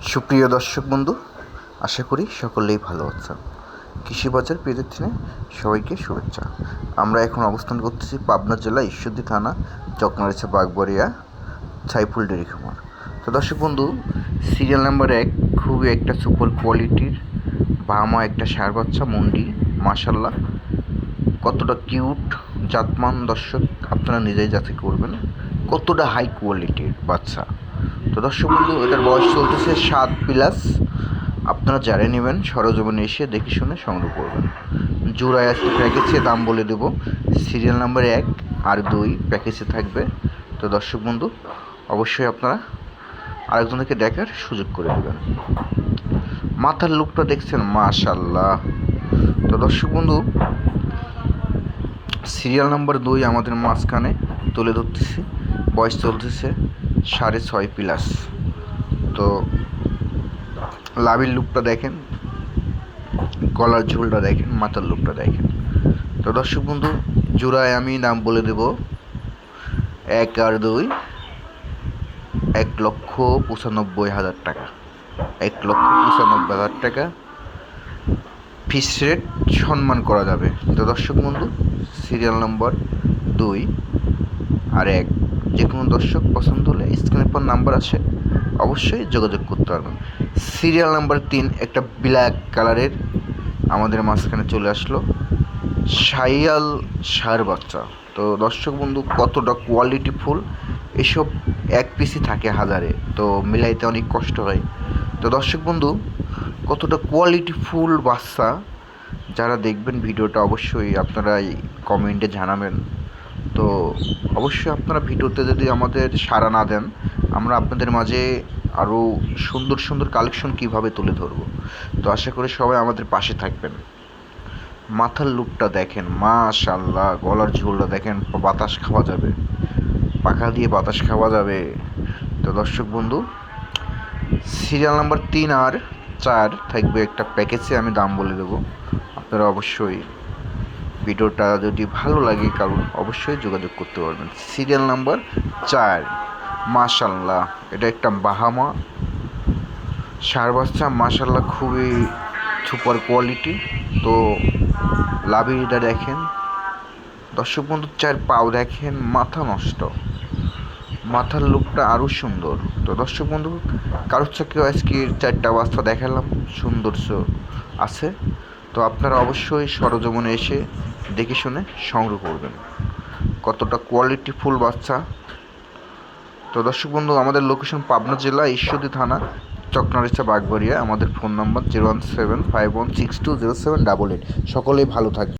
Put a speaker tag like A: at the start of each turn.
A: সুপ্রিয় দর্শক বন্ধু, আশা করি সকলেই ভালো আছেন। কৃষি বাজার পেজের থেকে সবাইকে শুভেচ্ছা। আমরা এখন অবস্থান করতেছি পাবনা জেলা ঈশ্বরদী থানা চকনারেছা বাগবাড়িয়া সাইফুল ডেয়ারি খামার। তো দর্শক বন্ধু, সিরিয়াল নাম্বার 1 খুবই একটা সুপার কোয়ালিটির বাহামা একটা ষাঁড় বাচ্চা মুন্ডি, মাশাল্লাহ কতটা কিউট জাতমান দর্শক আপনারা নিজেই যাচাই করবেন কতটা হাই কোয়ালিটির বাচ্চা। তো দর্শক বন্ধু, এটার বয়স চলতেছে 7+। আপনারা যারা নেবেন সরজমিনে এসে দেখে শুনে সংগ্রহ করবেন। জোড়ায় আজকে প্যাকেজে দাম বলে দেব। সিরিয়াল নাম্বার 1 আর 2 প্যাকেজে থাকবে। তো দর্শক বন্ধু, অবশ্যই আপনারা আরেকজনকে দেখার সুযোগ করে দেবেন। মাথার লুকটা দেখছেন, মাশাল্লাহ। তো দর্শক বন্ধু, সিরিয়াল নাম্বার 2 আমাদের মাঝখানে তুলে ধরতেছি। বয়স চলতেছে 6.5+। তো লাভির লুকটা দেখেন, গলার ঝোলটা দেখেন, মাথার লুকটা দেখেন। তো দর্শক বন্ধু, জোড়ায় আমি দাম বলে দেব 1 আর 2 1,95,000 টাকা। 1,95,000 টাকা ফিক্স রেট, সম্মান করা যাবে। তো দর্শক বন্ধু, সিরিয়াল নাম্বার 2 আর 1 যে কোনো দর্শক পছন্দ হলে স্ক্রিনের পর নাম্বার আছে, অবশ্যই যোগাযোগ করতে পারবেন। সিরিয়াল নাম্বার 3 একটা ব্ল্যাক কালারের আমাদের মাঝখানে চলে আসলো শাহিয়াল ষাঁড় বাচ্চা। তো দর্শক বন্ধু, কতটা কোয়ালিটিফুল, এসব এক পিসই থাকে হাজারে, তো মিলাইতে অনেক কষ্ট হয়। তো দর্শক বন্ধু, কতটা কোয়ালিটিফুল বাচ্চা, যারা দেখবেন ভিডিওটা অবশ্যই আপনারা কমেন্টে জানাবেন। তো অবশ্যই আপনারা ভিডিওতে যদি আমাদের সাড়া না দেন, আমরা আপনাদের মাঝে আরও সুন্দর সুন্দর কালেকশন কীভাবে তুলে ধরবো। তো আশা করি সবাই আমাদের পাশে থাকবেন। মাথার লুকটা দেখেন, মাশাল্লাহ, গলার ঝোলটা দেখেন, বাতাস খাওয়া যাবে, পাখা দিয়ে বাতাস খাওয়া যাবে। তো দর্শক বন্ধু, সিরিয়াল নাম্বার 3 আর 4 থাকবে একটা প্যাকেজে, আমি দাম বলে দেবো। আপনারা অবশ্যই ভিডিওটা যদি ভালো লাগে কারণ অবশ্যই যোগাযোগ করতে পারবেন। সিরিয়াল নাম্বার 4, মাশাল্লাহ, এটা একটা বাহামা ষাঁড় বাচ্চা, মাশাল্লাহ খুবই সুপার কোয়ালিটি। তো লাভিটা দেখেন দর্শক বন্ধু, 4 পাও দেখেন, মাথা নষ্ট, মাথার লুকটা আরও সুন্দর। তো দর্শক বন্ধু, কারোর চাকেও আজকে 4টা বাচ্চা দেখালাম, সৌন্দর্য আছে। তো আপনারা অবশ্যই সরজমিনে এসে দেখে শুনে সংগ্রহ করবেন কতটা কোয়ালিটিফুল বাচ্চা। তো দর্শক বন্ধু, আমাদের লোকেশন পাবনা জেলা ঈশ্বরদী থানা চকনারেছা বাগবাড়িয়া। আমাদের ফোন নাম্বার 01751620788। সকলেই ভালো থাকবে।